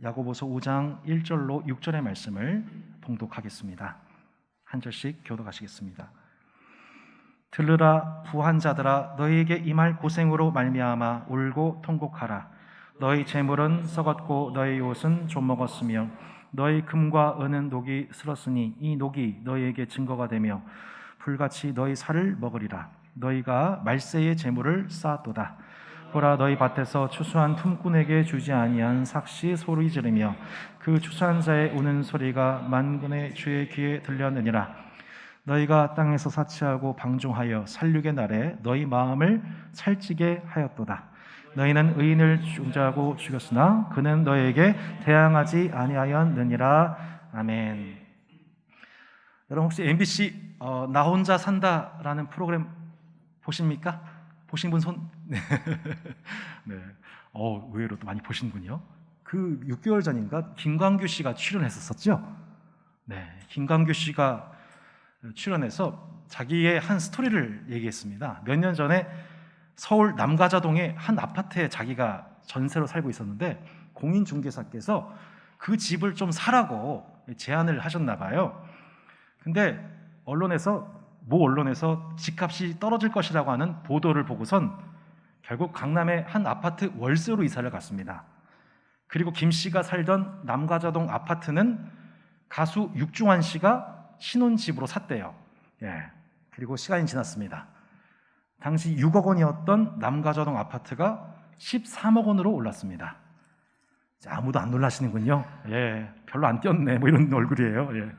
야고보서 5장 1절로 6절의 말씀을 봉독하겠습니다. 한 절씩 교독하시겠습니다. 들으라 부한 자들아, 너희에게 임할 고생으로 말미암아 울고 통곡하라. 너희 재물은 썩었고 너희 옷은 좀먹었으며 너희 금과 은은 녹이 슬었으니 이 녹이 너희에게 증거가 되며 불같이 너희 살을 먹으리라. 너희가 말세의 재물을 쌓았도다. 보라, 너희 밭에서 추수한 품꾼에게 주지 아니한 삭시 소리 지르며 그 추수한 자의 우는 소리가 만군의 주의 귀에 들렸느니라. 너희가 땅에서 사치하고 방종하여 살육의 날에 너희 마음을 살찌게 하였도다. 너희는 의인을 중자하고 죽였으나 그는 너희에게 대항하지 아니하였느니라. 아멘. 여러분 혹시 MBC 나 혼자 산다라는 프로그램 보십니까? 보신 분 손? 네. 네. 의외로 또 많이 보시는군요. 그 6개월 전인가 김광규 씨가 출연했었죠. 네, 김광규 씨가 출연해서 자기의 한 스토리를 얘기했습니다. 몇 년 전에 서울 남가자동의 한 아파트에 자기가 전세로 살고 있었는데 공인중개사께서 그 집을 좀 사라고 제안을 하셨나 봐요. 근데 언론에서 집값이 떨어질 것이라고 하는 보도를 보고선 결국 강남의 한 아파트 월세로 이사를 갔습니다. 그리고 김 씨가 살던 남가자동 아파트는 가수 육중환 씨가 신혼집으로 샀대요. 예. 그리고 시간이 지났습니다. 당시 6억 원이었던 남가자동 아파트가 13억 원으로 올랐습니다. 아무도 안 놀라시는군요. 예, 별로 안 뛰었네, 뭐 이런 얼굴이에요. 예.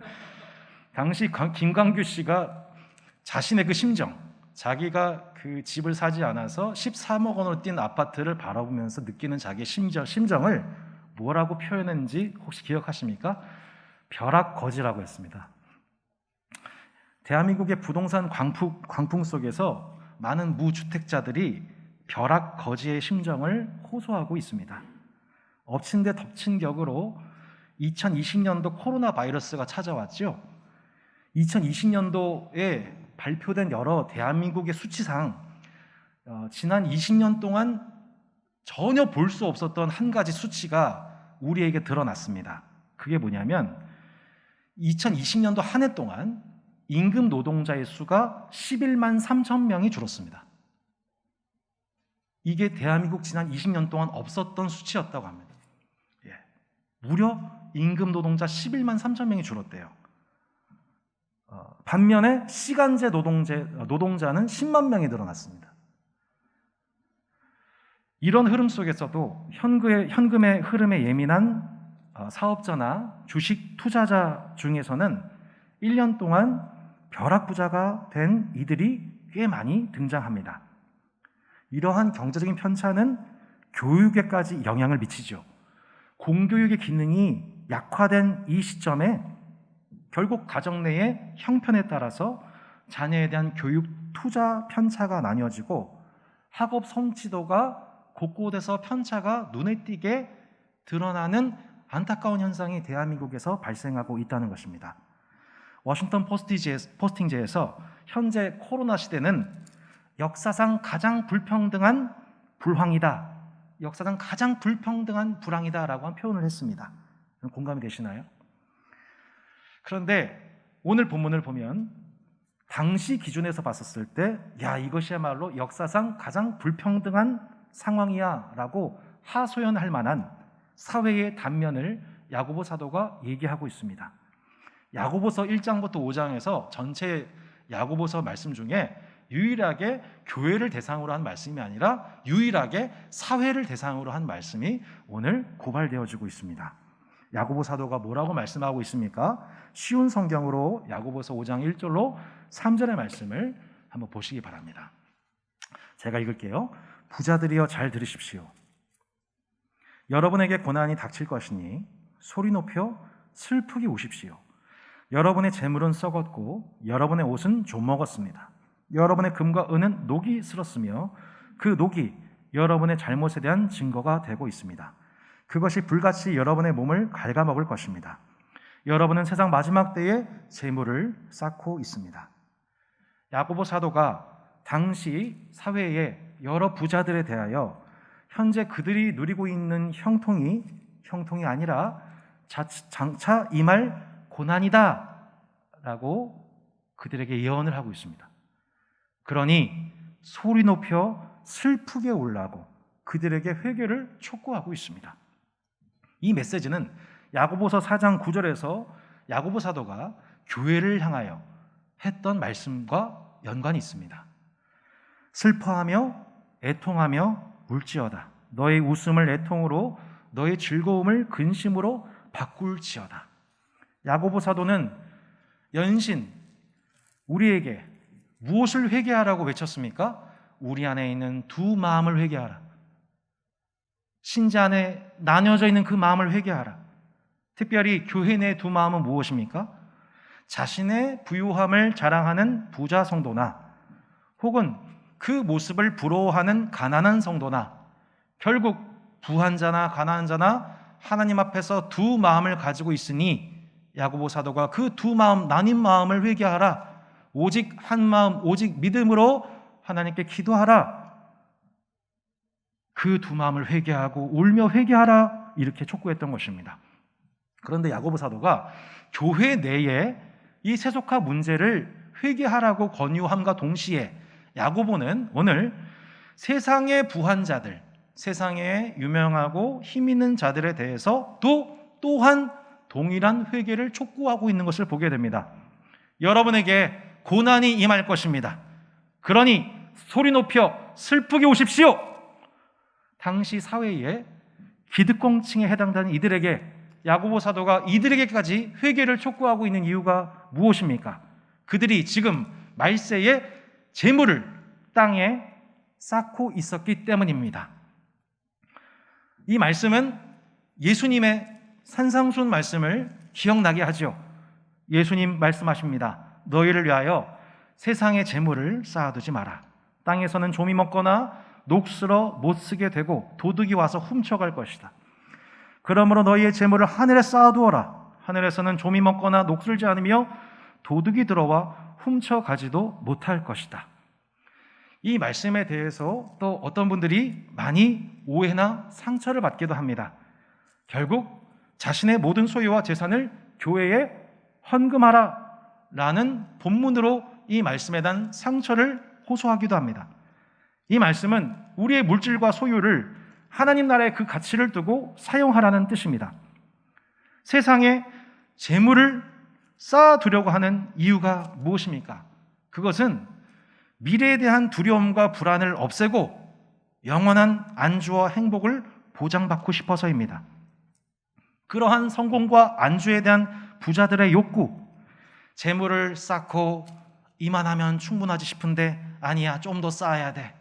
당시 김광규 씨가 자신의 그 심정, 자기가 그 집을 사지 않아서 13억 원으로 뛴 아파트를 바라보면서 느끼는 자기의 심정을 뭐라고 표현했는지 혹시 기억하십니까? 벼락거지라고 했습니다. 대한민국의 부동산 광풍 속에서 많은 무주택자들이 벼락거지의 심정을 호소하고 있습니다. 엎친 데 덮친 격으로 2020년도 코로나 바이러스가 찾아왔죠. 2020년도에 발표된 여러 대한민국의 수치상 지난 20년 동안 전혀 볼 수 없었던 한 가지 수치가 우리에게 드러났습니다. 그게 뭐냐면 2020년도 한 해 동안 임금 노동자의 수가 11만 3천 명이 줄었습니다. 이게 대한민국 지난 20년 동안 없었던 수치였다고 합니다. 예. 무려 임금 노동자 11만 3천 명이 줄었대요. 반면에 시간제 노동자는 10만 명이 늘어났습니다. 이런 흐름 속에서도 현금의 흐름에 예민한 사업자나 주식 투자자 중에서는 1년 동안 벼락부자가 된 이들이 꽤 많이 등장합니다. 이러한 경제적인 편차는 교육에까지 영향을 미치죠. 공교육의 기능이 약화된 이 시점에 결국 가정 내의 형편에 따라서 자녀에 대한 교육 투자 편차가 나뉘어지고 학업 성취도가 곳곳에서 편차가 눈에 띄게 드러나는 안타까운 현상이 대한민국에서 발생하고 있다는 것입니다. 워싱턴 포스팅지에서 현재 코로나 시대는 역사상 가장 불평등한 불황이다, 역사상 가장 불평등한 불황이다라고 한 표현을 했습니다. 공감이 되시나요? 그런데 오늘 본문을 보면 당시 기준에서 봤었을 때 이것이야말로 역사상 가장 불평등한 상황이야 라고 하소연할 만한 사회의 단면을 야고보 사도가 얘기하고 있습니다. 야고보서 1장부터 5장에서 전체 야고보서 말씀 중에 유일하게 교회를 대상으로 한 말씀이 아니라 유일하게 사회를 대상으로 한 말씀이 오늘 고발되어지고 있습니다. 야고보 사도가 뭐라고 말씀하고 있습니까? 쉬운 성경으로 야고보서 5장 1절로 3절의 말씀을 한번 보시기 바랍니다. 제가 읽을게요. 부자들이여 잘 들으십시오. 여러분에게 고난이 닥칠 것이니 소리 높여 슬프게 우십시오. 여러분의 재물은 썩었고 여러분의 옷은 좀먹었습니다. 여러분의 금과 은은 녹이 슬었으며 그 녹이 여러분의 잘못에 대한 증거가 되고 있습니다. 그것이 불같이 여러분의 몸을 갉아먹을 것입니다. 여러분은 세상 마지막 때에 재물을 쌓고 있습니다. 야고보 사도가 당시 사회의 여러 부자들에 대하여 현재 그들이 누리고 있는 형통이 형통이 아니라 장차 임할 고난이다 라고 그들에게 예언을 하고 있습니다. 그러니 소리 높여 슬프게 울라고 그들에게 회개를 촉구하고 있습니다. 이 메시지는 야고보서 4장 9절에서 야고보 사도가 교회를 향하여 했던 말씀과 연관이 있습니다. 슬퍼하며 애통하며 울지어다. 너의 웃음을 애통으로 너의 즐거움을 근심으로 바꿀지어다. 야고보 사도는 연신 우리에게 무엇을 회개하라고 외쳤습니까? 우리 안에 있는 두 마음을 회개하라. 신자 안에 나뉘어져 있는 그 마음을 회개하라. 특별히 교회 내 두 마음은 무엇입니까? 자신의 부유함을 자랑하는 부자 성도나 혹은 그 모습을 부러워하는 가난한 성도나 결국 부한 자나 가난한 자나 하나님 앞에서 두 마음을 가지고 있으니 야고보 사도가 그 두 마음, 나뉜 마음을 회개하라. 오직 한 마음, 오직 믿음으로 하나님께 기도하라. 그 두 마음을 회개하고 울며 회개하라. 이렇게 촉구했던 것입니다. 그런데 야고보 사도가 교회 내에 이 세속화 문제를 회개하라고 권유함과 동시에 야고보는 오늘 세상의 부한 자들, 세상에 유명하고 힘 있는 자들에 대해서 또한 동일한 회개를 촉구하고 있는 것을 보게 됩니다. 여러분에게 고난이 임할 것입니다. 그러니 소리 높여 슬프게 우십시오. 당시 사회에 기득권층에 해당되는 이들에게 야고보 사도가 이들에게까지 회개를 촉구하고 있는 이유가 무엇입니까? 그들이 지금 말세에 재물을 땅에 쌓고 있었기 때문입니다. 이 말씀은 예수님의 산상수훈 말씀을 기억나게 하죠. 예수님 말씀하십니다. 너희를 위하여 세상의 재물을 쌓아두지 마라. 땅에서는 좀이 먹거나 녹슬어 못 쓰게 되고 도둑이 와서 훔쳐갈 것이다. 그러므로 너희의 재물을 하늘에 쌓아두어라. 하늘에서는 좀이 먹거나 녹슬지 않으며 도둑이 들어와 훔쳐가지도 못할 것이다. 이 말씀에 대해서 또 어떤 분들이 많이 오해나 상처를 받기도 합니다. 결국 자신의 모든 소유와 재산을 교회에 헌금하라 라는 본문으로 이 말씀에 대한 상처를 호소하기도 합니다. 이 말씀은 우리의 물질과 소유를 하나님 나라의 그 가치를 두고 사용하라는 뜻입니다. 세상에 재물을 쌓아두려고 하는 이유가 무엇입니까? 그것은 미래에 대한 두려움과 불안을 없애고 영원한 안주와 행복을 보장받고 싶어서입니다. 그러한 성공과 안주에 대한 부자들의 욕구, 재물을 쌓고 이만하면 충분하지 싶은데 아니야, 좀 더 쌓아야 돼.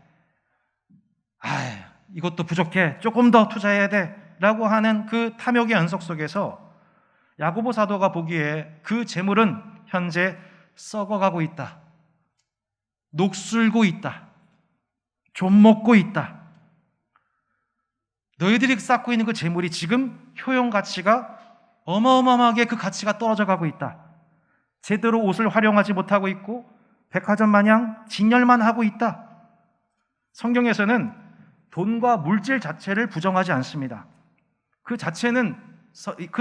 이것도 부족해, 조금 더 투자해야 돼 라고 하는 그 탐욕의 연속 속에서 야고보 사도가 보기에 그 재물은 현재 썩어가고 있다, 녹슬고 있다, 좀 먹고 있다. 너희들이 쌓고 있는 그 재물이 지금 효용 가치가 어마어마하게 그 가치가 떨어져 가고 있다. 제대로 옷을 활용하지 못하고 있고 백화점 마냥 진열만 하고 있다. 성경에서는 돈과 물질 자체를 부정하지 않습니다. 그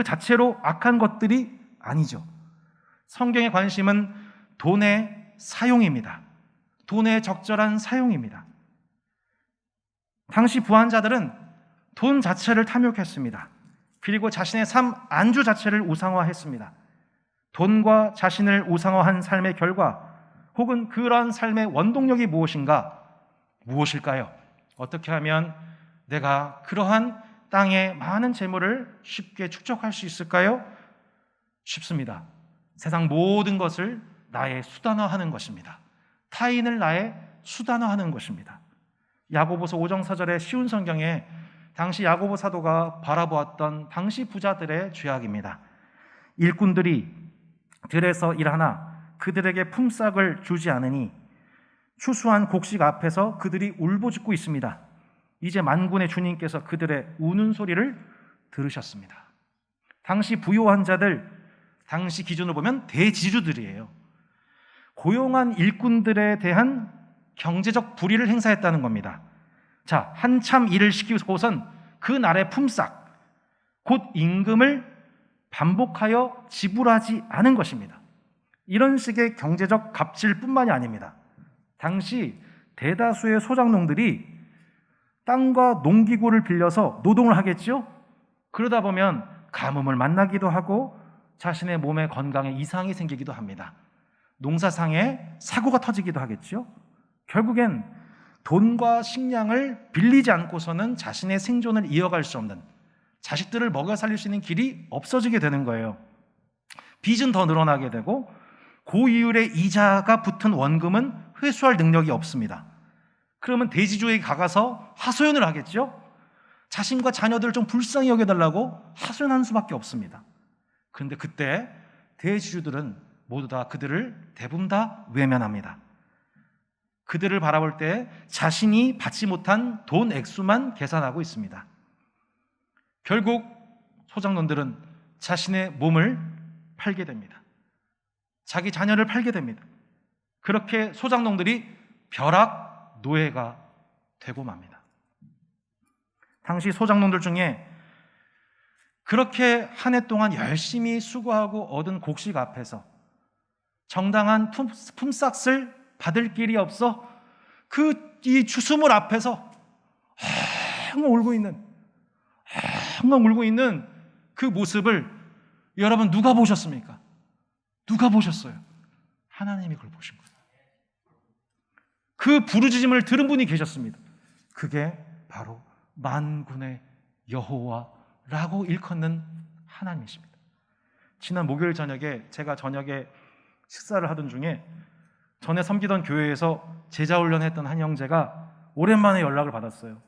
자체로 악한 것들이 아니죠. 성경의 관심은 돈의 사용입니다. 돈의 적절한 사용입니다. 당시 부한자들은 돈 자체를 탐욕했습니다. 그리고 자신의 삶 안주 자체를 우상화했습니다. 돈과 자신을 우상화한 삶의 결과 혹은 그러한 삶의 원동력이 무엇일까요? 어떻게 하면 내가 그러한 땅의 많은 재물을 쉽게 축적할 수 있을까요? 쉽습니다. 세상 모든 것을 나의 수단화하는 것입니다. 타인을 나의 수단화하는 것입니다. 야고보서 5장 4절의 쉬운 성경에 당시 야고보 사도가 바라보았던 당시 부자들의 죄악입니다. 일꾼들이 들에서 일하나 그들에게 품삯을 주지 않으니 추수한 곡식 앞에서 그들이 울부짖고 있습니다. 이제 만군의 주님께서 그들의 우는 소리를 들으셨습니다. 당시 부요한 자들, 당시 기준으로 보면 대지주들이에요. 고용한 일꾼들에 대한 경제적 불의를 행사했다는 겁니다. 자, 한참 일을 시키고선 그 날의 품삯, 곧 임금을 반복하여 지불하지 않은 것입니다. 이런 식의 경제적 갑질뿐만이 아닙니다. 당시 대다수의 소작농들이 땅과 농기구를 빌려서 노동을 하겠죠. 그러다 보면 가뭄을 만나기도 하고 자신의 몸의 건강에 이상이 생기기도 합니다. 농사상에 사고가 터지기도 하겠죠. 결국엔 돈과 식량을 빌리지 않고서는 자신의 생존을 이어갈 수 없는, 자식들을 먹여 살릴 수 있는 길이 없어지게 되는 거예요. 빚은 더 늘어나게 되고 고이율의 이자가 붙은 원금은 회수할 능력이 없습니다. 그러면 대지주에게 가서 하소연을 하겠죠. 자신과 자녀들을 좀 불쌍히 여겨달라고 하소연하는 수밖에 없습니다. 그런데 그때 대지주들은 모두 다 그들을 대부분 다 외면합니다. 그들을 바라볼 때 자신이 받지 못한 돈 액수만 계산하고 있습니다. 결국 소작농들은 자신의 몸을 팔게 됩니다. 자기 자녀를 팔게 됩니다. 그렇게 소작농들이 벼락 노예가 되고 맙니다. 당시 소작농들 중에 그렇게 한 해 동안 열심히 수고하고 얻은 곡식 앞에서 정당한 품삯을 받을 길이 없어 이 추수물 앞에서 항상 울고 있는 그 모습을 여러분 누가 보셨습니까? 누가 보셨어요? 하나님이 그걸 보신 거예요. 그 부르짖음을 들은 분이 계셨습니다. 그게 바로 만군의 여호와라고 일컫는 하나님이십니다. 지난 목요일 저녁에 제가 저녁에 식사를 하던 중에 전에 섬기던 교회에서 제자 훈련했던 한 형제가 오랜만에 연락을 받았어요.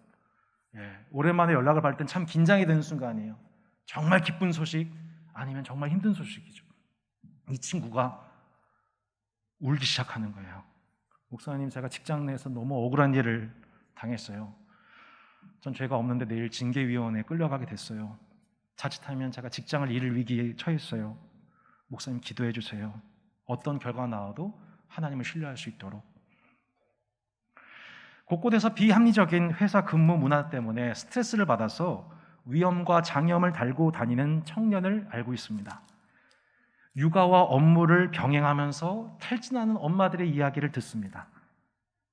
오랜만에 연락을 받을 땐 참 긴장이 되는 순간이에요. 정말 기쁜 소식 아니면 정말 힘든 소식이죠. 이 친구가 울기 시작하는 거예요. 목사님, 제가 직장 내에서 너무 억울한 일을 당했어요. 전 죄가 없는데 내일 징계위원회에 끌려가게 됐어요. 자칫하면 제가 직장을 잃을 위기에 처했어요. 목사님 기도해 주세요. 어떤 결과가 나와도 하나님을 신뢰할 수 있도록. 곳곳에서 비합리적인 회사 근무 문화 때문에 스트레스를 받아서 위염과 장염을 달고 다니는 청년을 알고 있습니다. 육아와 업무를 병행하면서 탈진하는 엄마들의 이야기를 듣습니다.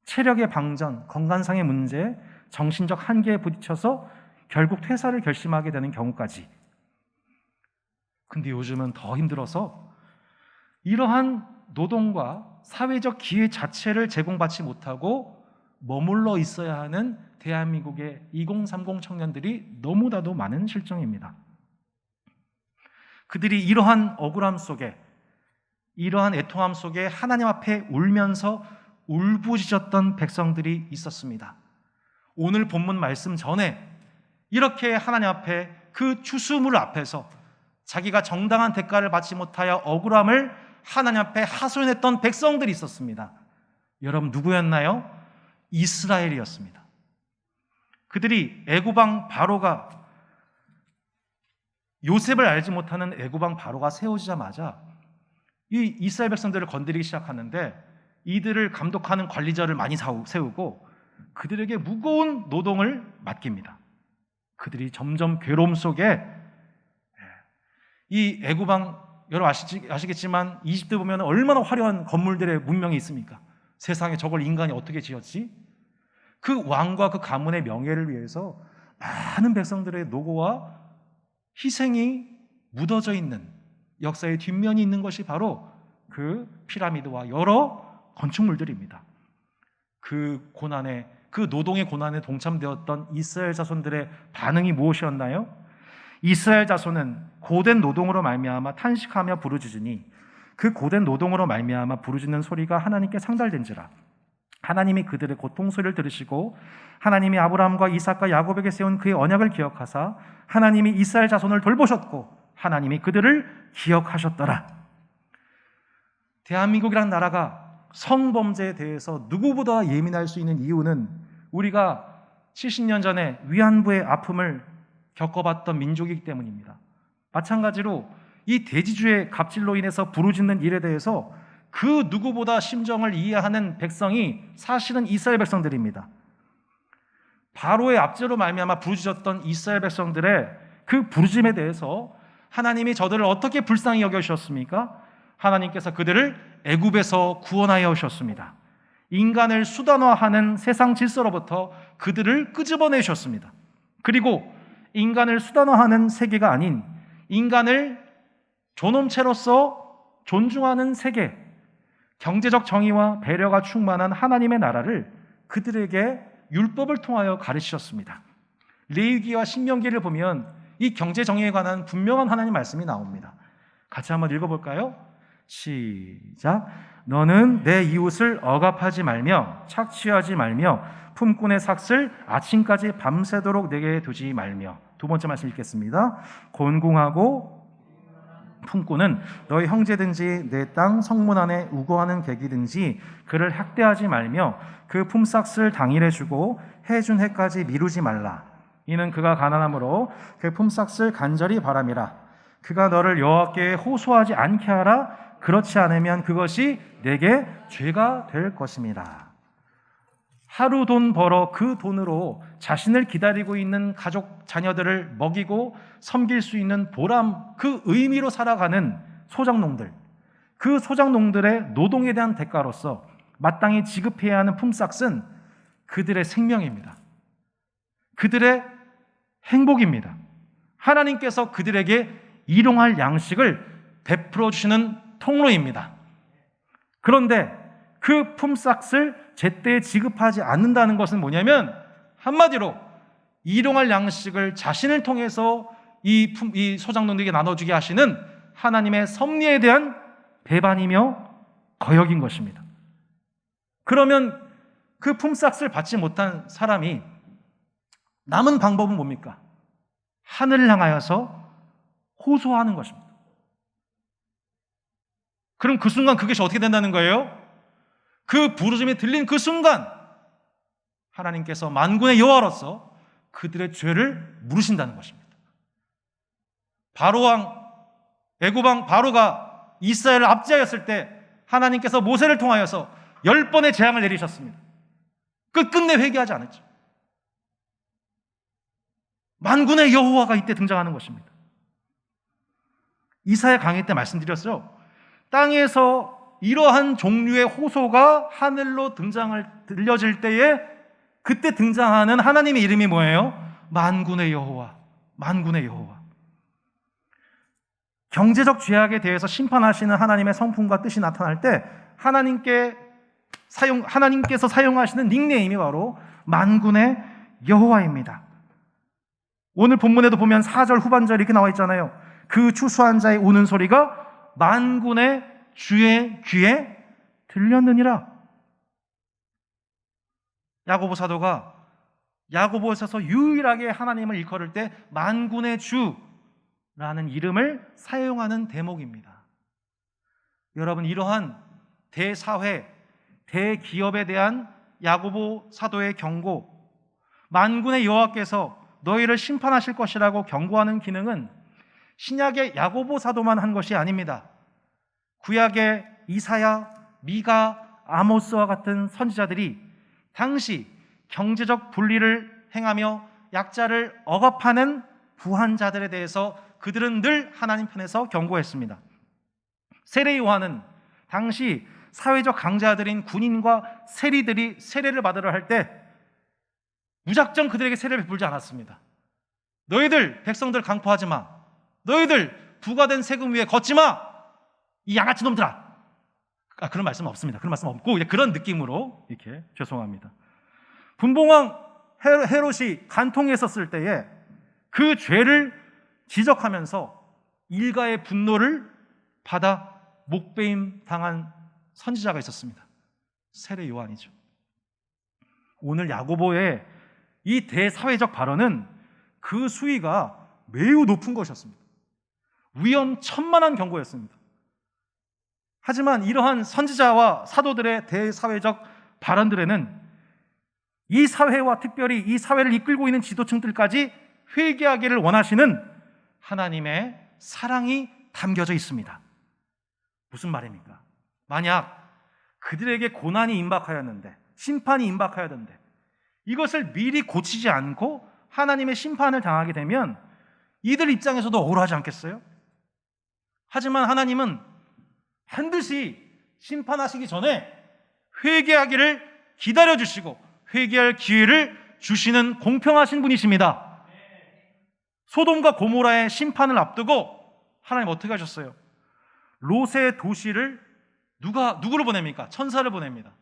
체력의 방전, 건강상의 문제, 정신적 한계에 부딪혀서 결국 퇴사를 결심하게 되는 경우까지. 근데 요즘은 더 힘들어서 이러한 노동과 사회적 기회 자체를 제공받지 못하고 머물러 있어야 하는 대한민국의 2030 청년들이 너무나도 많은 실정입니다. 그들이 이러한 억울함 속에, 이러한 애통함 속에 하나님 앞에 울면서 울부짖었던 백성들이 있었습니다. 오늘 본문 말씀 전에 이렇게 하나님 앞에 그 추수물 앞에서 자기가 정당한 대가를 받지 못하여 억울함을 하나님 앞에 하소연했던 백성들이 있었습니다. 여러분 누구였나요? 이스라엘이었습니다. 그들이 애굽왕 바로가, 요셉을 알지 못하는 애굽왕 바로가 세워지자마자 이 이스라엘 백성들을 건드리기 시작하는데 이들을 감독하는 관리자를 많이 세우고 그들에게 무거운 노동을 맡깁니다. 그들이 점점 괴로움 속에, 이 애굽왕 여러분 아시겠지만 이집트 보면 얼마나 화려한 건물들의 문명이 있습니까? 세상에 저걸 인간이 어떻게 지었지? 그 왕과 그 가문의 명예를 위해서 많은 백성들의 노고와 희생이 묻어져 있는 역사의 뒷면이 있는 것이 바로 그 피라미드와 여러 건축물들입니다. 그 고난에, 그 노동의 고난에 동참되었던 이스라엘 자손들의 반응이 무엇이었나요? 이스라엘 자손은 고된 노동으로 말미암아 탄식하며 부르짖으니 그 고된 노동으로 말미암아 부르짖는 소리가 하나님께 상달된지라. 하나님이 그들의 고통 소리를 들으시고 하나님이 아브라함과 이삭과 야곱에게 세운 그의 언약을 기억하사 하나님이 이스라엘 자손을 돌보셨고 하나님이 그들을 기억하셨더라. 대한민국이라는 나라가 성범죄에 대해서 누구보다 예민할 수 있는 이유는 우리가 70년 전에 위안부의 아픔을 겪어봤던 민족이기 때문입니다. 마찬가지로 이 대지주의 갑질로 인해서 부르짖는 일에 대해서 그 누구보다 심정을 이해하는 백성이 사실은 이스라엘 백성들입니다. 바로의 압제로 말미암아 부르짖었던 이스라엘 백성들의 그 부르심에 대해서 하나님이 저들을 어떻게 불쌍히 여겨주셨습니까? 하나님께서 그들을 애굽에서 구원하여 오셨습니다. 인간을 수단화하는 세상 질서로부터 그들을 끄집어내셨습니다. 그리고 인간을 수단화하는 세계가 아닌 인간을 존엄체로서 존중하는 세계, 경제적 정의와 배려가 충만한 하나님의 나라를 그들에게 율법을 통하여 가르치셨습니다. 레위기와 신명기를 보면 이 경제 정의에 관한 분명한 하나님 말씀이 나옵니다. 같이 한번 읽어볼까요? 시작. 너는 내 이웃을 억압하지 말며 착취하지 말며 품꾼의 삭슬 아침까지 밤새도록 내게 두지 말며. 두 번째 말씀 읽겠습니다. 곤궁하고 품꾼은 너희 형제든지 내 땅 성문 안에 우거하는 객이든지 그를 학대하지 말며 그 품삯을 당일에 주고 해준 해까지 미루지 말라. 이는 그가 가난함으로 그 품삯을 간절히 바람이라. 그가 너를 여호와께 호소하지 않게 하라. 그렇지 않으면 그것이 내게 죄가 될 것입니다. 하루 돈 벌어 그 돈으로 자신을 기다리고 있는 가족, 자녀들을 먹이고 섬길 수 있는 보람, 그 의미로 살아가는 소작농들, 그 소작농들의 노동에 대한 대가로서 마땅히 지급해야 하는 품삯은 그들의 생명입니다. 그들의 행복입니다. 하나님께서 그들에게 일용할 양식을 베풀어 주시는 통로입니다. 그런데 그 품삯을 제때 지급하지 않는다는 것은 뭐냐면 한마디로 일용할 양식을 자신을 통해서 이 소작농들에게 나눠주게 하시는 하나님의 섭리에 대한 배반이며 거역인 것입니다. 그러면 그 품삯을 받지 못한 사람이 남은 방법은 뭡니까? 하늘을 향하여서 호소하는 것입니다. 그럼 그 순간 그것이 어떻게 된다는 거예요? 그 부르심이 들린 그 순간 하나님께서 만군의 여호와로서 그들의 죄를 물으신다는 것입니다. 바로왕, 애굽왕 바로가 이스라엘을 압제하였을 때 하나님께서 모세를 통하여서 10번의 재앙을 내리셨습니다. 끝끝내 회개하지 않았죠. 만군의 여호와가 이때 등장하는 것입니다. 이사야 강의 때 말씀드렸어요. 땅에서 이러한 종류의 호소가 하늘로 들려질 때에 그때 등장하는 하나님의 이름이 뭐예요? 만군의 여호와, 만군의 여호와. 경제적 죄악에 대해서 심판하시는 하나님의 성품과 뜻이 나타날 때 하나님께서 사용하시는 닉네임이 바로 만군의 여호와입니다. 오늘 본문에도 보면 4절 후반절이 이렇게 나와 있잖아요. 그 추수한 자의 우는 소리가 만군의 주의 귀에 들렸느니라. 야고보 사도가 야고보서에서 유일하게 하나님을 일컬을 때 만군의 주라는 이름을 사용하는 대목입니다. 여러분, 이러한 대사회, 대기업에 대한 야고보 사도의 경고, 만군의 여호와께서 너희를 심판하실 것이라고 경고하는 기능은 신약의 야고보 사도만 한 것이 아닙니다. 구약의 이사야, 미가, 아모스와 같은 선지자들이 당시 경제적 분리를 행하며 약자를 억압하는 부한자들에 대해서 그들은 늘 하나님 편에서 경고했습니다. 세례 요한은 당시 사회적 강자들인 군인과 세리들이 세례를 받으러 할 때 무작정 그들에게 세례를 베풀지 않았습니다. 너희들 백성들 강포하지 마. 너희들 부과된 세금 위에 걷지 마. 이 양아치 놈들아. 그런 말씀 없습니다. 그런 말씀 없고 그런 느낌으로 이렇게 죄송합니다. 분봉왕 헤롯이 간통했었을 때에 그 죄를 지적하면서 일가의 분노를 받아 목배임 당한 선지자가 있었습니다. 세례 요한이죠. 오늘 야고보의 이 대사회적 발언은 그 수위가 매우 높은 것이었습니다. 위험천만한 경고였습니다. 하지만 이러한 선지자와 사도들의 대사회적 발언들에는 이 사회와 특별히 이 사회를 이끌고 있는 지도층들까지 회개하기를 원하시는 하나님의 사랑이 담겨져 있습니다. 무슨 말입니까? 만약 그들에게 고난이 임박하였는데, 심판이 임박하였는데 이것을 미리 고치지 않고 하나님의 심판을 당하게 되면 이들 입장에서도 억울하지 않겠어요? 하지만 하나님은 반드시 심판하시기 전에 회개하기를 기다려주시고 회개할 기회를 주시는 공평하신 분이십니다. 소돔과 고모라의 심판을 앞두고 하나님 어떻게 하셨어요? 롯의 도시를 누구를 보냅니까? 천사를 보냅니다.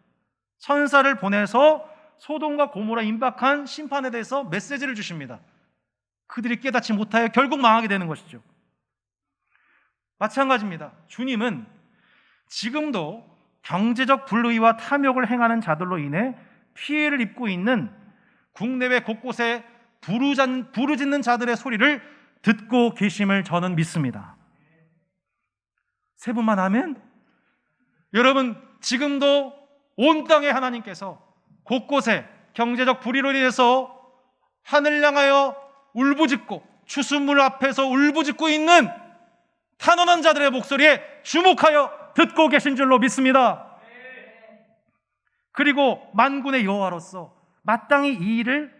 천사를 보내서 소돔과 고모라 임박한 심판에 대해서 메시지를 주십니다. 그들이 깨닫지 못하여 결국 망하게 되는 것이죠. 마찬가지입니다. 주님은 지금도 경제적 불의와 탐욕을 행하는 자들로 인해 피해를 입고 있는 국내외 곳곳에 부르짖는 자들의 소리를 듣고 계심을 저는 믿습니다. 세 분만 하면 여러분, 지금도 온 땅의 하나님께서 곳곳에 경제적 불의로 인해서 하늘 향하여 울부짖고 추수물 앞에서 울부짖고 있는 탄원한 자들의 목소리에 주목하여 듣고 계신 줄로 믿습니다. 그리고 만군의 여호와로서 마땅히 이 일을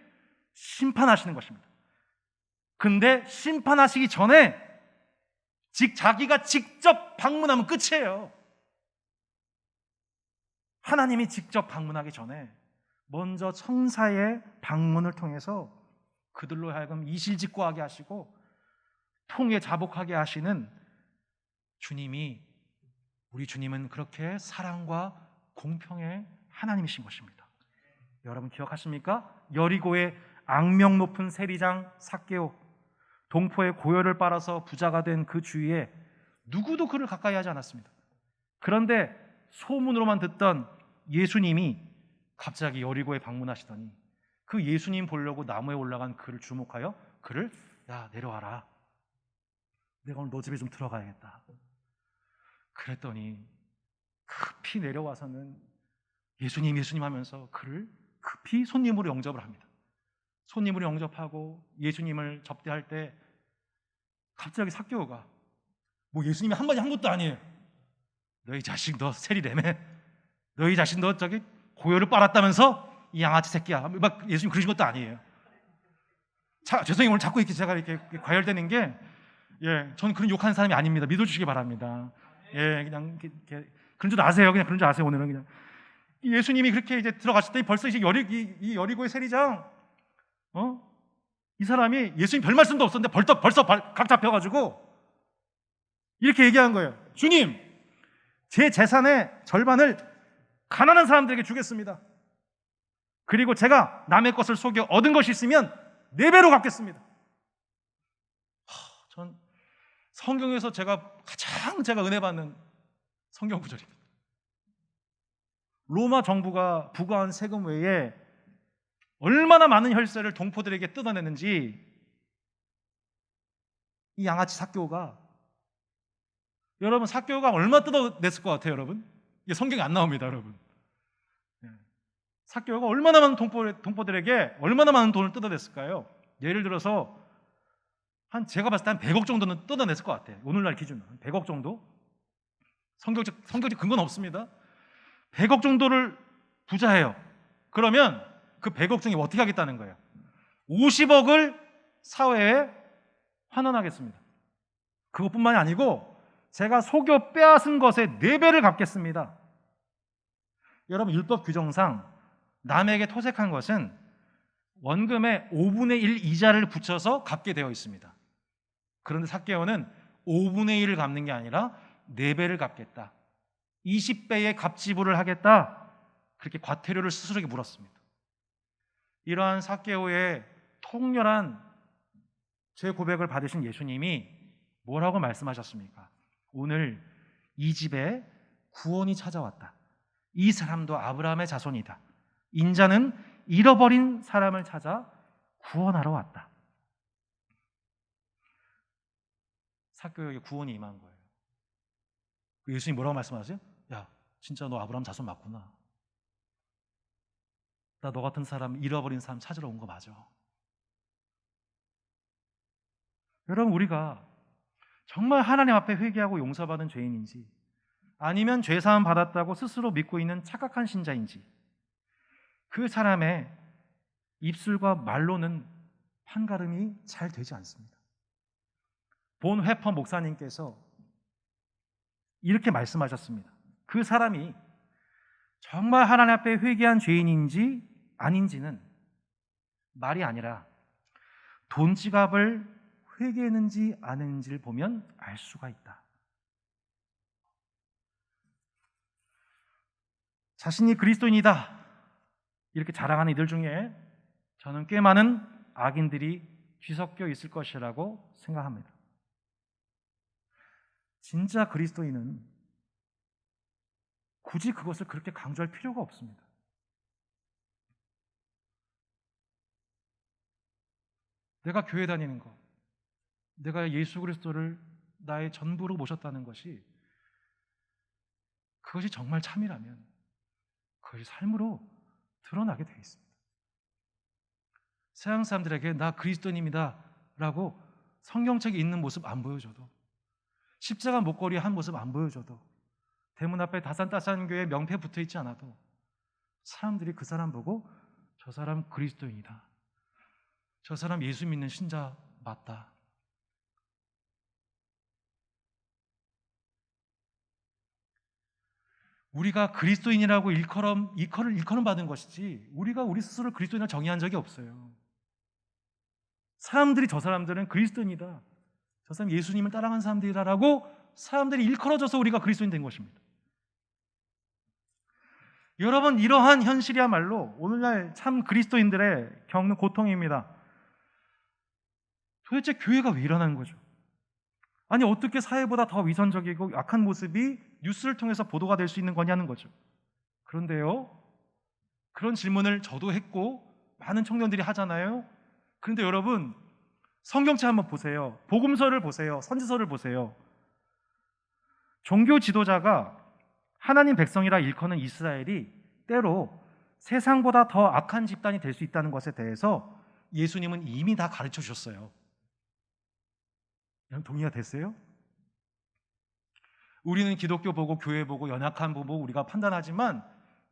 심판하시는 것입니다. 근데 심판하시기 전에 자기가 직접 방문하면 끝이에요. 하나님이 직접 방문하기 전에 먼저 천사의 방문을 통해서 그들로 하여금 이실직고하게 하시고 통에 자복하게 하시는 주님이, 우리 주님은 그렇게 사랑과 공평의 하나님이신 것입니다. 여러분 기억하십니까? 여리고의 악명 높은 세리장 삭개오, 동포의 고열을 빨아서 부자가 된 그 주위에 누구도 그를 가까이 하지 않았습니다. 그런데 소문으로만 듣던 예수님이 갑자기 여리고에 방문하시더니 그 예수님 보려고 나무에 올라간 그를 주목하여 그를, 야, 내려와라. 내가 오늘 너 집에 좀 들어가야겠다. 그랬더니 급히 내려와서는 예수님 하면서 그를 급히 손님으로 영접을 합니다. 손님으로 영접하고 예수님을 접대할 때 갑자기 삭개오가, 뭐 예수님이 한마디 한 것도 아니에요. 너희 자식 너 세리래매, 너희 자식 너 저기 고열을 빨았다면서 이 양아치 새끼야, 막 예수님 그러신 것도 아니에요. 자, 죄송해요. 오늘 자꾸 이렇게 제가 이렇게 과열되는 게, 저는 그런 욕하는 사람이 아닙니다. 믿어주시기 바랍니다. 그냥 그런 줄 아세요. 그냥 그런 줄 아세요. 오늘은 그냥 예수님이 그렇게 이제 들어가실 때 벌써 이제 이 여리고의 세리장, 이 사람이 예수님 별 말씀도 없었는데 벌써 각 잡혀가지고 이렇게 얘기한 거예요. 주님, 제 재산의 절반을 가난한 사람들에게 주겠습니다. 그리고 제가 남의 것을 속여 얻은 것이 있으면 4배로 갚겠습니다. 전 성경에서 가장 은혜 받는 성경 구절입니다. 로마 정부가 부과한 세금 외에 얼마나 많은 혈세를 동포들에게 뜯어냈는지 이 양아치 삭개오가, 여러분 삭개오가 얼마 뜯어냈을 것 같아요? 여러분, 이게 성경에 안 나옵니다. 여러분, 삭개오가 얼마나 많은 동포들에게 얼마나 많은 돈을 뜯어냈을까요? 예를 들어서 제가 봤을 때 한 100억 정도는 뜯어냈을 것 같아요. 오늘날 기준으로 100억 정도? 성경적 근거는 없습니다. 100억 정도를 부자예요. 그러면 그 100억 중에 어떻게 하겠다는 거예요? 50억을 사회에 환원하겠습니다. 그것뿐만이 아니고 제가 속여 빼앗은 것의 4배를 갚겠습니다. 여러분, 율법 규정상 남에게 토색한 것은 원금의 5분의 1 이자를 붙여서 갚게 되어 있습니다. 그런데 삭개오는 5분의 1을 갚는 게 아니라 4배를 갚겠다, 20배의 값지불을 하겠다, 그렇게 과태료를 스스로에게 물었습니다. 이러한 삭개오의 통렬한 죄 고백을 받으신 예수님이 뭐라고 말씀하셨습니까? 오늘 이 집에 구원이 찾아왔다. 이 사람도 아브라함의 자손이다. 인자는 잃어버린 사람을 찾아 구원하러 왔다. 삭개오에게 구원이 임한 거예요. 예수님 뭐라고 말씀하세요? 야, 진짜 너 아브라함 자손 맞구나. 나 너 같은 사람, 잃어버린 사람 찾으러 온 거 맞아. 여러분, 우리가 정말 하나님 앞에 회개하고 용서받은 죄인인지, 아니면 죄사함 받았다고 스스로 믿고 있는 착각한 신자인지, 그 사람의 입술과 말로는 판가름이 잘 되지 않습니다. 본 회퍼 목사님께서 이렇게 말씀하셨습니다. 그 사람이 정말 하나님 앞에 회개한 죄인인지 아닌지는 말이 아니라 돈 지갑을 회개했는지 안 했는지를 보면 알 수가 있다. 자신이 그리스도인이다 이렇게 자랑하는 이들 중에 저는 꽤 많은 악인들이 뒤섞여 있을 것이라고 생각합니다. 진짜 그리스도인은 굳이 그것을 그렇게 강조할 필요가 없습니다. 내가 교회 다니는 것, 내가 예수 그리스도를 나의 전부로 모셨다는 것이, 그것이 정말 참이라면 그것이 삶으로 드러나게 되어 있습니다. 세상 사람들에게 나 그리스도인입니다 라고 성경책에 있는 모습 안 보여줘도, 십자가 목걸이 한 모습 안 보여줘도, 대문 앞에 다산다산교회 명패 붙어있지 않아도 사람들이 그 사람 보고 저 사람 그리스도인이다, 저 사람 예수 믿는 신자 맞다. 우리가 그리스도인이라고 일컬음 받은 것이지 우리가 우리 스스로를 그리스도인이라고 정의한 적이 없어요. 사람들이 저 사람들은 그리스도인이다, 저 사람 예수님을 따라간 사람들이다라고 사람들이 일컬어져서 우리가 그리스도인 된 것입니다. 여러분, 이러한 현실이야말로 오늘날 참 그리스도인들의 겪는 고통입니다. 도대체 교회가 왜 일어나는 거죠? 아니, 어떻게 사회보다 더 위선적이고 악한 모습이 뉴스를 통해서 보도가 될 수 있는 거냐는 거죠. 그런데요, 그런 질문을 저도 했고 많은 청년들이 하잖아요. 그런데 여러분, 성경책 한번 보세요. 복음서를 보세요. 선지서를 보세요. 종교 지도자가 하나님 백성이라 일컫는 이스라엘이 때로 세상보다 더 악한 집단이 될 수 있다는 것에 대해서 예수님은 이미 다 가르쳐 주셨어요. 여러분, 동의가 됐어요? 우리는 기독교 보고 교회 보고 연약한 보고 우리가 판단하지만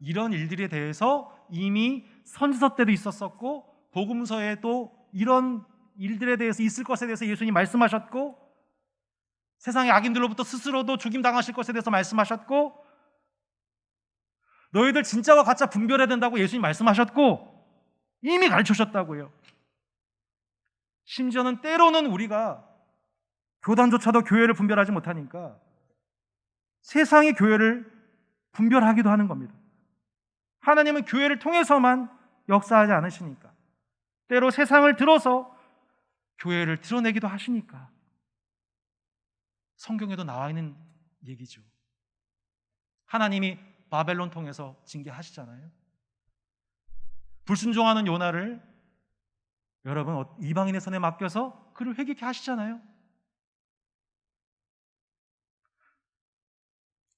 이런 일들에 대해서 이미 선지서 때도 있었었고 복음서에도 이런 일들에 대해서 있을 것에 대해서 예수님 말씀하셨고, 세상의 악인들로부터 스스로도 죽임당하실 것에 대해서 말씀하셨고, 너희들 진짜와 가짜 분별해야 된다고 예수님 말씀하셨고 이미 가르쳐주셨다고요. 심지어는 때로는 우리가 교단조차도 교회를 분별하지 못하니까 세상의 교회를 분별하기도 하는 겁니다. 하나님은 교회를 통해서만 역사하지 않으시니까, 때로 세상을 들어서 교회를 드러내기도 하시니까 성경에도 나와 있는 얘기죠. 하나님이 바벨론 통해서 징계하시잖아요. 불순종하는 요나를 여러분 이방인의 손에 맡겨서 그를 회개케 하시잖아요.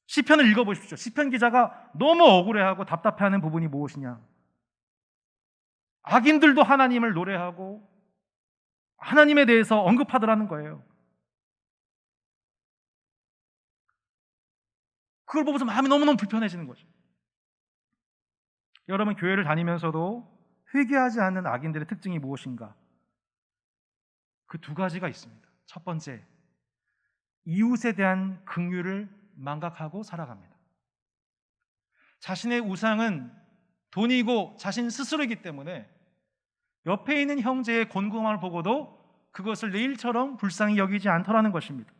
시편을 읽어보십시오. 시편 기자가 너무 억울해하고 답답해하는 부분이 무엇이냐? 악인들도 하나님을 노래하고 하나님에 대해서 언급하더라는 거예요. 그걸 보면서 마음이 너무너무 불편해지는 거죠. 여러분, 교회를 다니면서도 회개하지 않는 악인들의 특징이 무엇인가? 그 두 가지가 있습니다. 첫 번째, 이웃에 대한 긍휼을 망각하고 살아갑니다. 자신의 우상은 돈이고 자신 스스로이기 때문에 옆에 있는 형제의 곤궁함을 보고도 그것을 내 일처럼 불쌍히 여기지 않더라는 것입니다.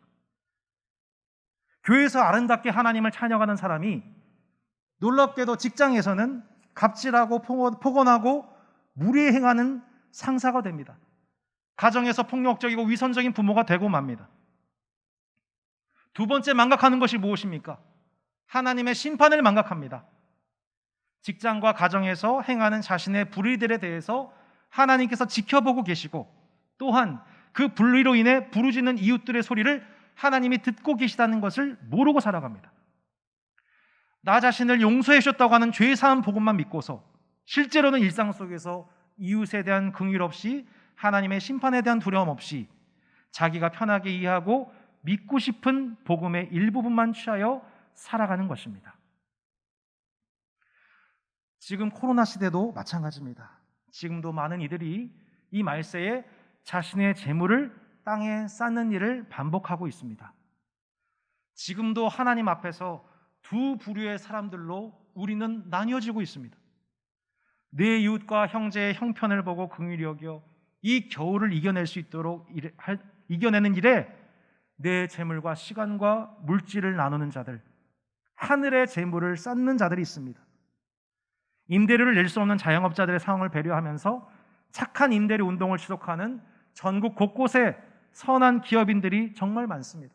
교회에서 아름답게 하나님을 찬양하는 사람이 놀랍게도 직장에서는 갑질하고 폭언하고 무리에 행하는 상사가 됩니다. 가정에서 폭력적이고 위선적인 부모가 되고 맙니다. 두 번째 망각하는 것이 무엇입니까? 하나님의 심판을 망각합니다. 직장과 가정에서 행하는 자신의 불의들에 대해서 하나님께서 지켜보고 계시고, 또한 그 불의로 인해 부르짖는 이웃들의 소리를 하나님이 듣고 계시다는 것을 모르고 살아갑니다. 나 자신을 용서해 주셨다고 하는 죄 사함 복음만 믿고서 실제로는 일상 속에서 이웃에 대한 긍휼 없이, 하나님의 심판에 대한 두려움 없이 자기가 편하게 이해하고 믿고 싶은 복음의 일부분만 취하여 살아가는 것입니다. 지금 코로나 시대도 마찬가지입니다. 지금도 많은 이들이 이 말세에 자신의 재물을 땅에 쌓는 일을 반복하고 있습니다. 지금도 하나님 앞에서 두 부류의 사람들로 우리는 나뉘어지고 있습니다. 내 이웃과 형제의 형편을 보고 긍휼히 여겨 이 겨울을 이겨낼 수 있도록 이겨내는 일에 내 재물과 시간과 물질을 나누는 자들, 하늘의 재물을 쌓는 자들이 있습니다. 임대료를 낼 수 없는 자영업자들의 상황을 배려하면서 착한 임대료 운동을 지속하는 전국 곳곳에 선한 기업인들이 정말 많습니다.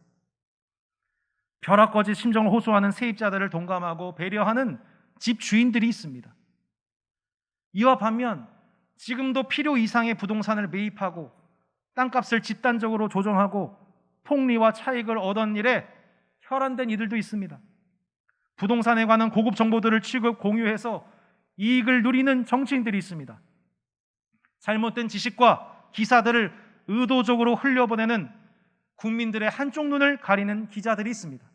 벼락거짓 심정을 호소하는 세입자들을 동감하고 배려하는 집주인들이 있습니다. 이와 반면 지금도 필요 이상의 부동산을 매입하고 땅값을 집단적으로 조정하고 폭리와 차익을 얻은 일에 혈안된 이들도 있습니다. 부동산에 관한 고급 정보들을 취급 공유해서 이익을 누리는 정치인들이 있습니다. 잘못된 지식과 기사들을 의도적으로 흘려보내는 국민들의 한쪽 눈을 가리는 기자들이 있습니다.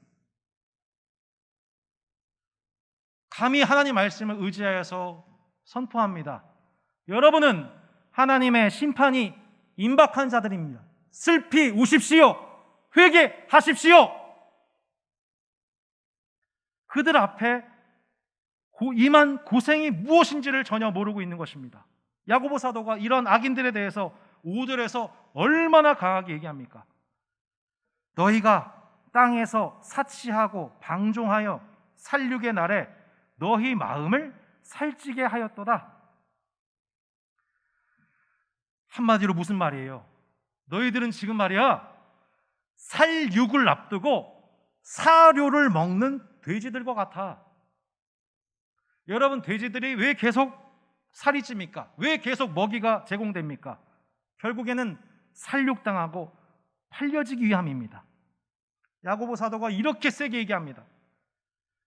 감히 하나님 말씀을 의지하여서 선포합니다. 여러분은 하나님의 심판이 임박한 자들입니다. 슬피 우십시오. 회개하십시오. 그들 앞에 임한 고생이 무엇인지를 전혀 모르고 있는 것입니다. 야고보 사도가 이런 악인들에 대해서 5절에서 얼마나 강하게 얘기합니까? 너희가 땅에서 사치하고 방종하여 살육의 날에 너희 마음을 살찌게 하였도다. 한마디로 무슨 말이에요? 너희들은 지금 말이야 살육을 앞두고 사료를 먹는 돼지들과 같아. 여러분, 돼지들이 왜 계속 살이 찝니까? 왜 계속 먹이가 제공됩니까? 결국에는 살육당하고 팔려지기 위함입니다. 야고보 사도가 이렇게 세게 얘기합니다.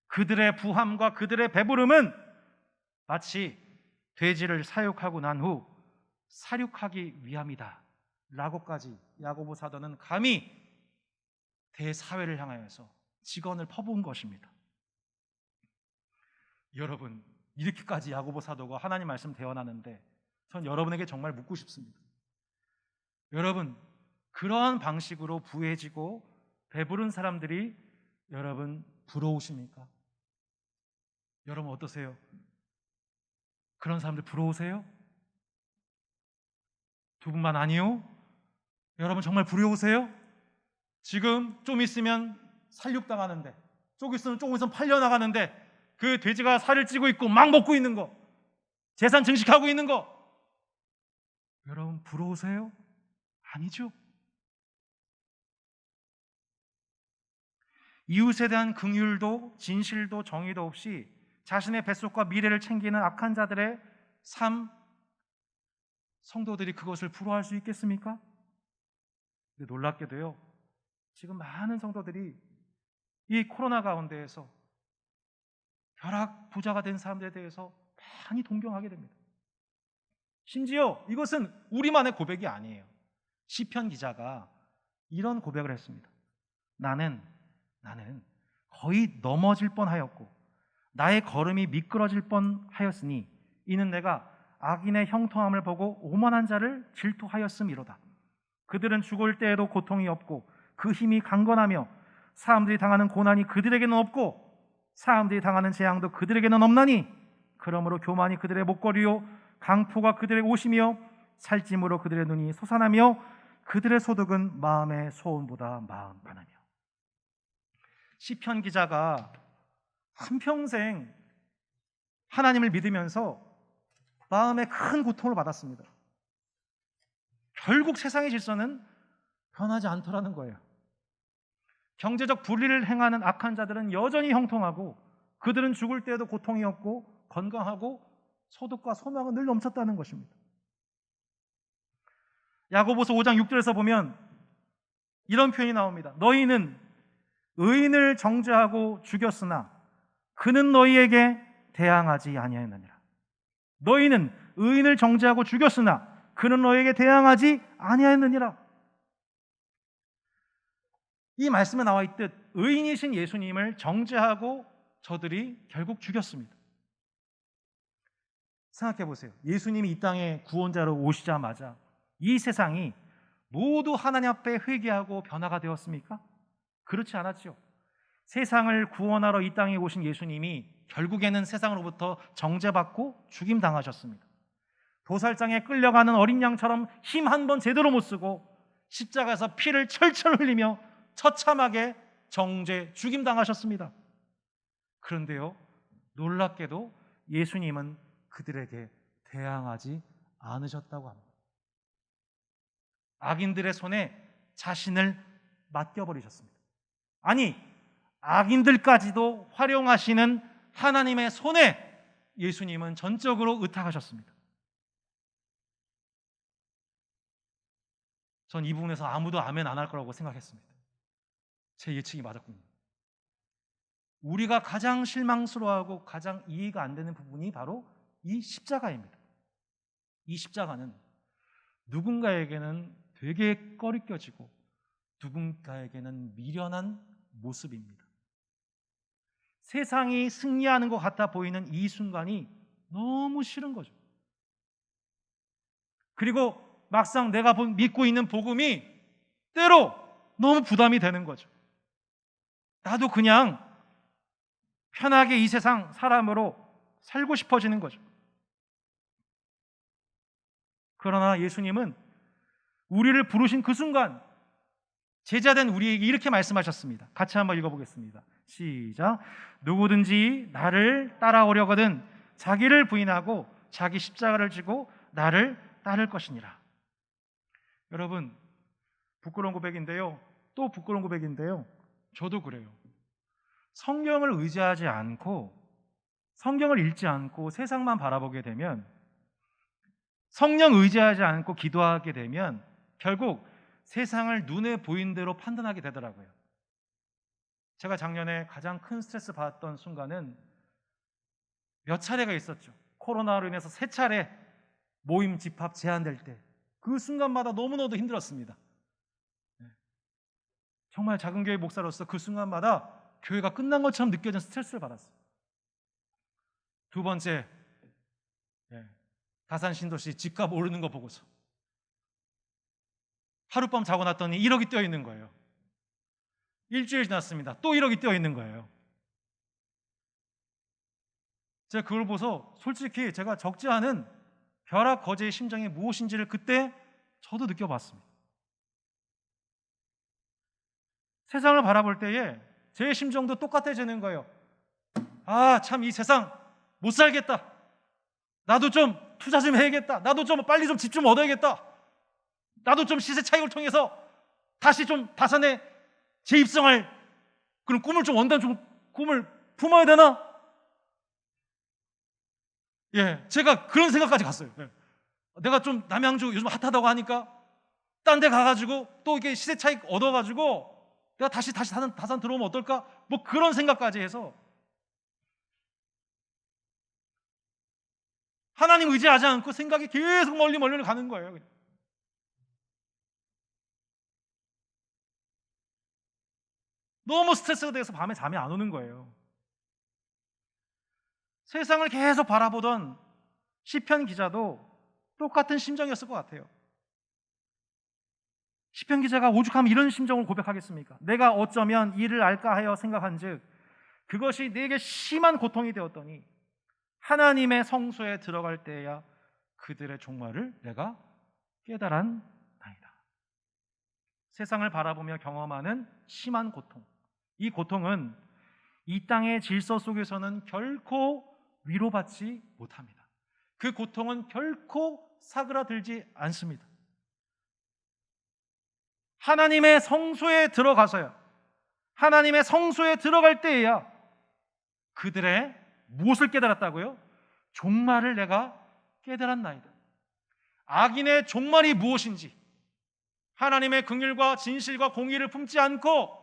그들의 부함과 그들의 배부름은 마치 돼지를 사육하고 난 후 사육하기 위함이다 라고까지 야고보 사도는 감히 대사회를 향하여서 직언을 퍼부은 것입니다. 여러분, 이렇게까지 야고보 사도가 하나님 말씀 대언하는데 전 여러분에게 정말 묻고 싶습니다. 여러분, 그러한 방식으로 부해지고 배부른 사람들이 여러분 부러우십니까? 여러분 어떠세요? 그런 사람들 부러우세요? 두 분만 아니요? 여러분 정말 부러우세요? 지금 좀 있으면 살육당하는데, 좀 있으면 팔려나가는데 그 돼지가 살을 찌고 있고 막 먹고 있는 거, 재산 증식하고 있는 거, 여러분 부러우세요? 아니죠. 이웃에 대한 긍휼도 진실도 정의도 없이 자신의 뱃속과 미래를 챙기는 악한 자들의 삶, 성도들이 그것을 부러워할 수 있겠습니까? 근데 놀랍게도요, 지금 많은 성도들이 이 코로나 가운데에서 벼락 부자가 된 사람들에 대해서 많이 동경하게 됩니다. 심지어 이것은 우리만의 고백이 아니에요. 시편 기자가 이런 고백을 했습니다. 나는 거의 넘어질 뻔하였고 나의 걸음이 미끄러질 뻔하였으니 이는 내가 악인의 형통함을 보고 오만한 자를 질투하였음이로다. 그들은 죽을 때에도 고통이 없고 그 힘이 강건하며 사람들이 당하는 고난이 그들에게는 없고 사람들이 당하는 재앙도 그들에게는 없나니 그러므로 교만이 그들의 목걸이요 강포가 그들의 옷이며 살찜으로 그들의 눈이 솟아나며 그들의 소득은 마음의 소원보다 많으며. 시편 기자가 한평생 하나님을 믿으면서 마음에 큰 고통을 받았습니다. 결국 세상의 질서는 변하지 않더라는 거예요. 경제적 불의를 행하는 악한 자들은 여전히 형통하고 그들은 죽을 때에도 고통이 없고 건강하고 소득과 소망은 늘 넘쳤다는 것입니다. 야고보서 5장 6절에서 보면 이런 표현이 나옵니다. 너희는 의인을 정죄하고 죽였으나 그는 너희에게 대항하지 아니하였느니라. 너희는 의인을 정죄하고 죽였으나 그는 너희에게 대항하지 아니하였느니라. 이 말씀에 나와 있듯 의인이신 예수님을 정죄하고 저들이 결국 죽였습니다. 생각해 보세요. 예수님이 이 땅에 구원자로 오시자마자 이 세상이 모두 하나님 앞에 회개하고 변화가 되었습니까? 그렇지 않았죠. 세상을 구원하러 이 땅에 오신 예수님이 결국에는 세상으로부터 정죄받고 죽임당하셨습니다. 도살장에 끌려가는 어린 양처럼 힘 한 번 제대로 못 쓰고 십자가에서 피를 철철 흘리며 처참하게 정죄 죽임당하셨습니다. 그런데요, 놀랍게도 예수님은 그들에게 대항하지 않으셨다고 합니다. 악인들의 손에 자신을 맡겨버리셨습니다. 아니, 악인들까지도 활용하시는 하나님의 손에 예수님은 전적으로 의탁하셨습니다. 전 이 부분에서 아무도 아멘 안 할 거라고 생각했습니다. 제 예측이 맞았군요. 우리가 가장 실망스러워하고 가장 이해가 안 되는 부분이 바로 이 십자가입니다. 이 십자가는 누군가에게는 되게 꺼리껴지고 누군가에게는 미련한 모습입니다. 세상이 승리하는 것 같아 보이는 이 순간이 너무 싫은 거죠. 그리고 막상 내가 믿고 있는 복음이 때로 너무 부담이 되는 거죠. 나도 그냥 편하게 이 세상 사람으로 살고 싶어지는 거죠. 그러나 예수님은 우리를 부르신 그 순간 제자된 우리에게 이렇게 말씀하셨습니다. 같이 한번 읽어보겠습니다. 시작. 누구든지 나를 따라오려거든 자기를 부인하고 자기 십자가를 지고 나를 따를 것이니라. 여러분, 부끄러운 고백인데요, 또 부끄러운 고백인데요, 저도 그래요. 성경을 의지하지 않고 성경을 읽지 않고 세상만 바라보게 되면, 성령 의지하지 않고 기도하게 되면 결국 세상을 눈에 보인 대로 판단하게 되더라고요. 제가 작년에 가장 큰 스트레스 받았던 순간은 몇 차례가 있었죠. 코로나로 인해서 3차례 모임 집합 제한될 때 그 순간마다 너무너무 힘들었습니다. 정말 작은 교회 목사로서 그 순간마다 교회가 끝난 것처럼 느껴진 스트레스를 받았어요. 두 번째, 다산 신도시 집값 오르는 거 보고서 하룻밤 자고 났더니 1억이 뛰어 있는 거예요. 일주일 지났습니다. 또 1억이 뛰어 있는 거예요. 제가 그걸 보고서 솔직히 제가 적지 않은 벼락 거제의 심정이 무엇인지를 그때 저도 느껴봤습니다. 세상을 바라볼 때에 제 심정도 똑같아지는 거예요. 아, 참 이 세상 못 살겠다. 나도 좀 투자 좀 해야겠다. 나도 좀 빨리 좀 집 좀 얻어야겠다. 나도 좀 시세 차익을 통해서 다시 좀 다산에 재입성할 그런 꿈을 좀 원단 좀 꿈을 품어야 되나? 제가 그런 생각까지 갔어요. 내가 좀 남양주 요즘 핫하다고 하니까 딴 데 가가지고 또 이게 시세 차익 얻어가지고 내가 다시 다산 들어오면 어떨까? 뭐 그런 생각까지 해서 하나님 의지하지 않고 생각이 계속 멀리 가는 거예요. 너무 스트레스가 돼서 밤에 잠이 안 오는 거예요. 세상을 계속 바라보던 시편 기자도 똑같은 심정이었을 것 같아요. 시편 기자가 오죽하면 이런 심정을 고백하겠습니까? 내가 어쩌면 이를 알까 하여 생각한즉 그것이 내게 심한 고통이 되었더니 하나님의 성소에 들어갈 때야 그들의 종말을 내가 깨달았나이다. 세상을 바라보며 경험하는 심한 고통, 이 고통은 이 땅의 질서 속에서는 결코 위로받지 못합니다. 그 고통은 결코 사그라들지 않습니다. 하나님의 성소에 들어가서요, 하나님의 성소에 들어갈 때에야 그들의 무엇을 깨달았다고요? 종말을 내가 깨달았나이다. 악인의 종말이 무엇인지, 하나님의 긍휼과 진실과 공의를 품지 않고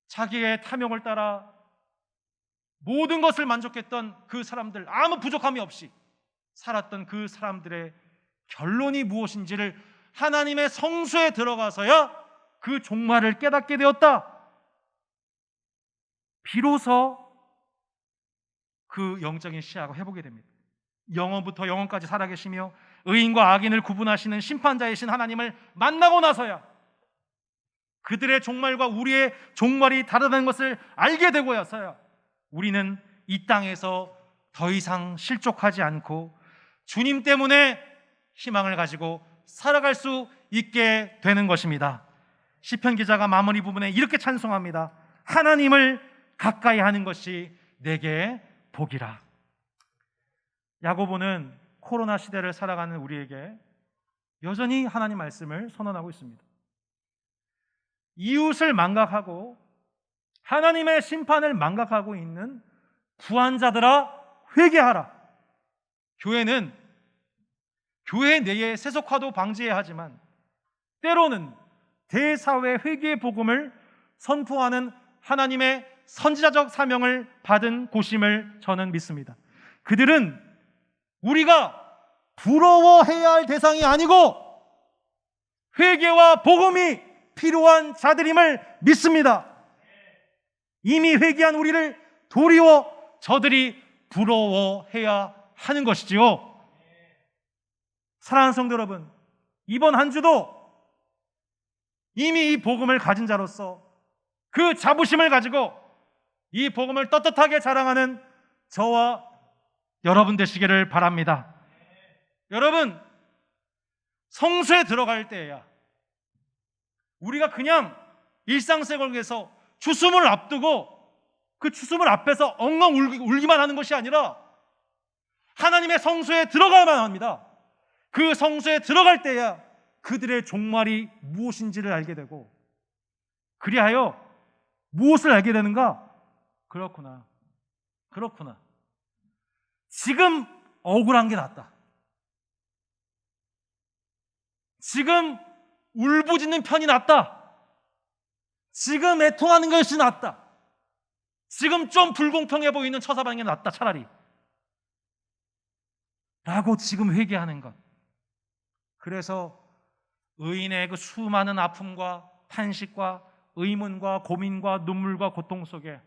자기의 탐욕을 따라 모든 것을 만족했던 그 사람들, 아무 부족함이 없이 살았던 그 사람들의 결론이 무엇인지를 하나님의 성소에 들어가서야 그 종말을 깨닫게 되었다. 비로소 그 영적인 시야가 회복이 됩니다. 영원부터 영원까지 살아계시며 의인과 악인을 구분하시는 심판자이신 하나님을 만나고 나서야 그들의 종말과 우리의 종말이 다르다는 것을 알게 되고야서야 우리는 이 땅에서 더 이상 실족하지 않고 주님 때문에 희망을 가지고 살아갈 수 있게 되는 것입니다. 시편 기자가 마무리 부분에 이렇게 찬송합니다. 하나님을 가까이 하는 것이 내게 복이라. 야고보는 코로나 시대를 살아가는 우리에게 여전히 하나님 말씀을 선언하고 있습니다. 이웃을 망각하고 하나님의 심판을 망각하고 있는 부한자들아 회개하라. 교회는 교회 내의 세속화도 방지해야 하지만 때로는 대사회 회개의 복음을 선포하는 하나님의 선지자적 사명을 받은 곳임을 저는 믿습니다. 그들은 우리가 부러워해야 할 대상이 아니고 회개와 복음이 필요한 자들임을 믿습니다. 이미 회개한 우리를 도리어 저들이 부러워해야 하는 것이지요. 사랑하는 성도 여러분, 이번 한 주도 이미 이 복음을 가진 자로서 그 자부심을 가지고 이 복음을 떳떳하게 자랑하는 저와 여러분 되시기를 바랍니다. 여러분, 성수에 들어갈 때야 우리가 그냥 일상생활에서 추수물 앞두고 그 추수물 앞에서 엉엉 울기만 하는 것이 아니라 하나님의 성수에 들어가야만 합니다. 그 성수에 들어갈 때야 그들의 종말이 무엇인지를 알게 되고, 그리하여 무엇을 알게 되는가? 그렇구나. 지금 억울한 게 낫다. 지금 울부짖는 편이 낫다. 지금 애통하는 것이 낫다. 지금 좀 불공평해 보이는 처사받는 게 낫다, 차라리. 라고 지금 회개하는 것. 그래서 의인의 그 수많은 아픔과 탄식과 의문과 고민과 눈물과 고통 속에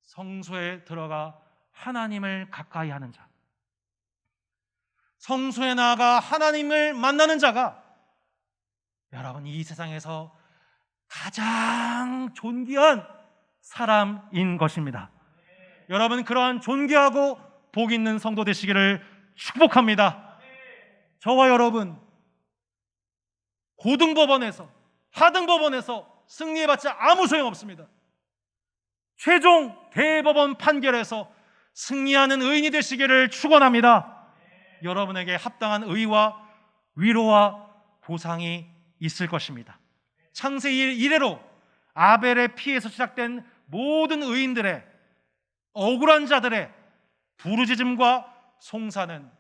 성소에 들어가 하나님을 가까이 하는 자, 성소에 나아가 하나님을 만나는 자가 여러분 이 세상에서 가장 존귀한 사람인 것입니다. 여러분 그러한 존귀하고 복 있는 성도 되시기를 축복합니다. 저와 여러분 고등법원에서 하등법원에서 승리해봤자 아무 소용없습니다. 최종 대법원 판결에서 승리하는 의인이 되시기를 축원합니다. 여러분에게 합당한 의와 위로와 보상이 있을 것입니다. 창세기 이래로 아벨의 피에서 시작된 모든 의인들의 억울한 자들의 부르짖음과 송사는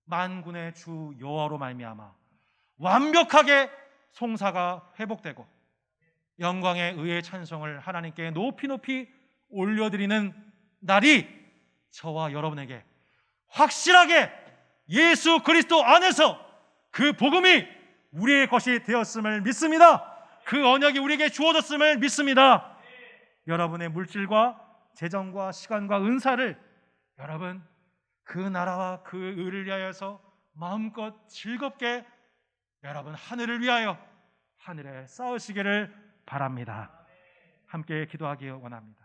만군의 주 여호와로 말미암아 완벽하게 송사가 회복되고 영광의 의의 찬송을 하나님께 높이 올려드리는 날이 저와 여러분에게 확실하게 예수 그리스도 안에서 그 복음이 우리의 것이 되었음을 믿습니다. 그 언약이 우리에게 주어졌음을 믿습니다. 여러분의 물질과 재정과 시간과 은사를 여러분 그 나라와 그 의를 위하여서 마음껏 즐겁게 여러분 하늘을 위하여 하늘에 쌓으시기를 바랍니다. 함께 기도하기 원합니다.